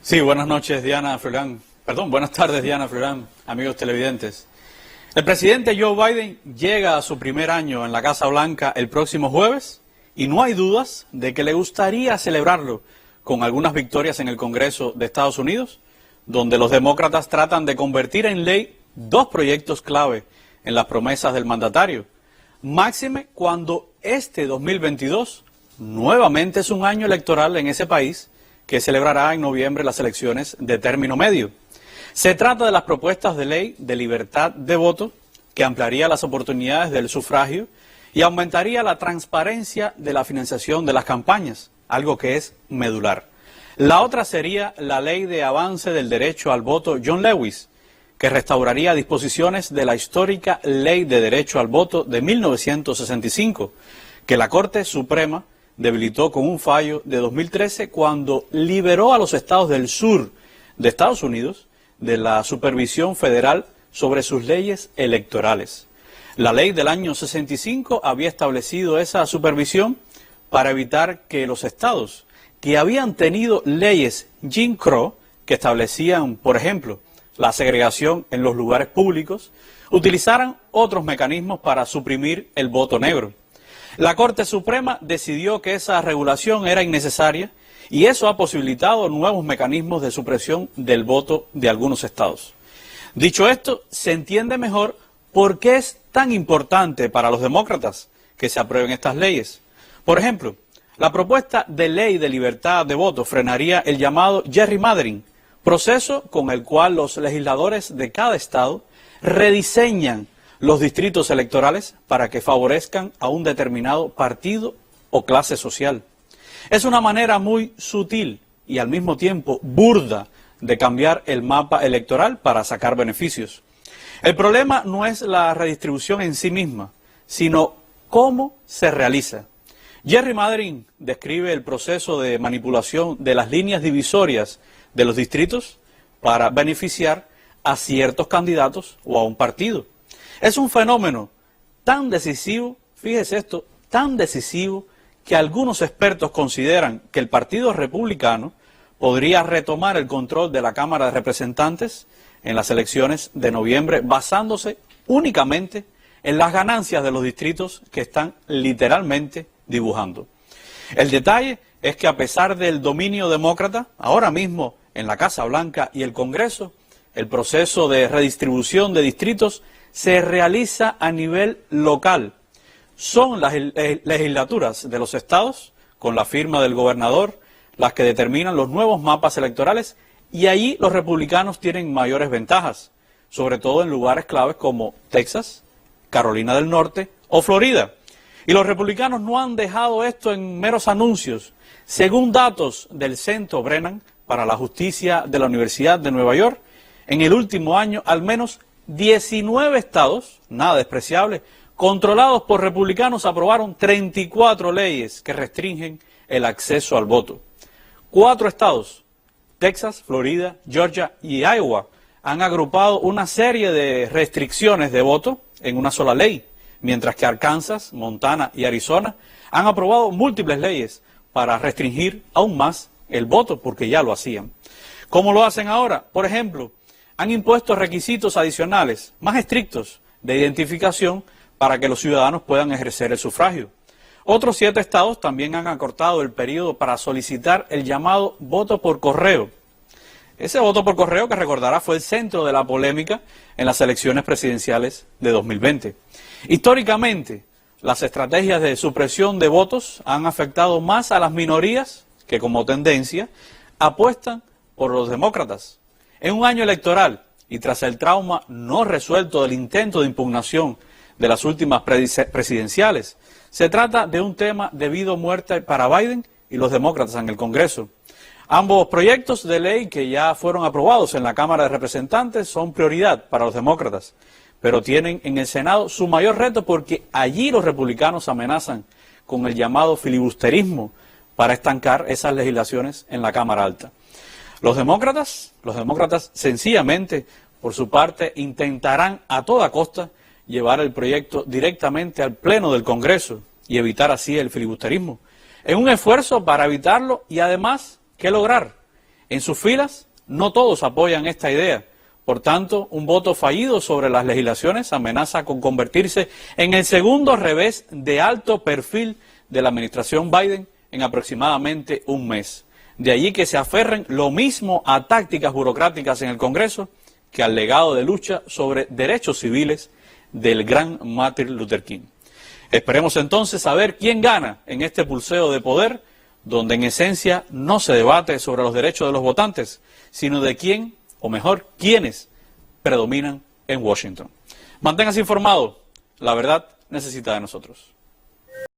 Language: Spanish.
Sí, buenas noches, Diana Florán. Perdón, buenas tardes, Diana Florán, amigos televidentes. El presidente Joe Biden llega a su primer año en la Casa Blanca el próximo jueves y no hay dudas de que le gustaría celebrarlo con algunas victorias en el Congreso de Estados Unidos, donde los demócratas tratan de convertir en ley dos proyectos clave en las promesas del mandatario. Máxime cuando este 2022 nuevamente es un año electoral en ese país que celebrará en noviembre las elecciones de término medio. Se trata de las propuestas de ley de libertad de voto que ampliaría las oportunidades del sufragio y aumentaría la transparencia de la financiación de las campañas, algo que es medular. La otra sería la ley de avance del derecho al voto John Lewis, que restauraría disposiciones de la histórica Ley de Derecho al Voto de 1965, que la Corte Suprema debilitó con un fallo de 2013 cuando liberó a los estados del sur de Estados Unidos de la supervisión federal sobre sus leyes electorales. La ley del año 65 había establecido esa supervisión para evitar que los estados que habían tenido leyes Jim Crow, que establecían, por ejemplo, la segregación en los lugares públicos, utilizaran otros mecanismos para suprimir el voto negro. La Corte Suprema decidió que esa regulación era innecesaria y eso ha posibilitado nuevos mecanismos de supresión del voto de algunos estados. Dicho esto, se entiende mejor por qué es tan importante para los demócratas que se aprueben estas leyes. Por ejemplo, la propuesta de ley de libertad de voto frenaría el llamado gerrymandering, proceso con el cual los legisladores de cada estado rediseñan los distritos electorales para que favorezcan a un determinado partido o clase social. Es una manera muy sutil y al mismo tiempo burda de cambiar el mapa electoral para sacar beneficios. El problema no es la redistribución en sí misma, sino cómo se realiza. Gerrymandering describe el proceso de manipulación de las líneas divisorias de los distritos para beneficiar a ciertos candidatos o a un partido. Es un fenómeno tan decisivo, fíjese esto, tan decisivo que algunos expertos consideran que el Partido Republicano podría retomar el control de la Cámara de Representantes en las elecciones de noviembre basándose únicamente en las ganancias de los distritos que están literalmente dibujando. El detalle es que a pesar del dominio demócrata, ahora mismo en la Casa Blanca y el Congreso, el proceso de redistribución de distritos se realiza a nivel local. Son las legislaturas de los estados, con la firma del gobernador, las que determinan los nuevos mapas electorales y allí los republicanos tienen mayores ventajas, sobre todo en lugares claves como Texas, Carolina del Norte o Florida. Y los republicanos no han dejado esto en meros anuncios. Según datos del Centro Brennan para la Justicia de la Universidad de Nueva York, en el último año al menos 19 estados, nada despreciable, controlados por republicanos aprobaron 34 leyes que restringen el acceso al voto. 4 estados, Texas, Florida, Georgia y Iowa, han agrupado una serie de restricciones de voto en una sola ley, mientras que Arkansas, Montana y Arizona han aprobado múltiples leyes para restringir aún más el voto, porque ya lo hacían. ¿Cómo lo hacen ahora? Por ejemplo, han impuesto requisitos adicionales, más estrictos, de identificación para que los ciudadanos puedan ejercer el sufragio. Otros 7 estados también han acortado el periodo para solicitar el llamado voto por correo. Ese voto por correo, que recordará, fue el centro de la polémica en las elecciones presidenciales de 2020. Históricamente, las estrategias de supresión de votos han afectado más a las minorías que, como tendencia, apuestan por los demócratas. En un año electoral y tras el trauma no resuelto del intento de impugnación de las últimas presidenciales, se trata de un tema de vida o muerte para Biden y los demócratas en el Congreso. Ambos proyectos de ley que ya fueron aprobados en la Cámara de Representantes son prioridad para los demócratas, pero tienen en el Senado su mayor reto porque allí los republicanos amenazan con el llamado filibusterismo para estancar esas legislaciones en la Cámara Alta. Los demócratas sencillamente, por su parte, intentarán a toda costa llevar el proyecto directamente al Pleno del Congreso y evitar así el filibusterismo, en un esfuerzo para evitarlo y además, ¿qué lograr? En sus filas, no todos apoyan esta idea. Por tanto, un voto fallido sobre las legislaciones amenaza con convertirse en el segundo revés de alto perfil de la administración Biden en aproximadamente un mes. De allí que se aferren lo mismo a tácticas burocráticas en el Congreso que al legado de lucha sobre derechos civiles del gran Martin Luther King. Esperemos entonces saber quién gana en este pulseo de poder, donde en esencia no se debate sobre los derechos de los votantes, sino de quién, o mejor, quiénes predominan en Washington. Manténgase informado, la verdad necesita de nosotros.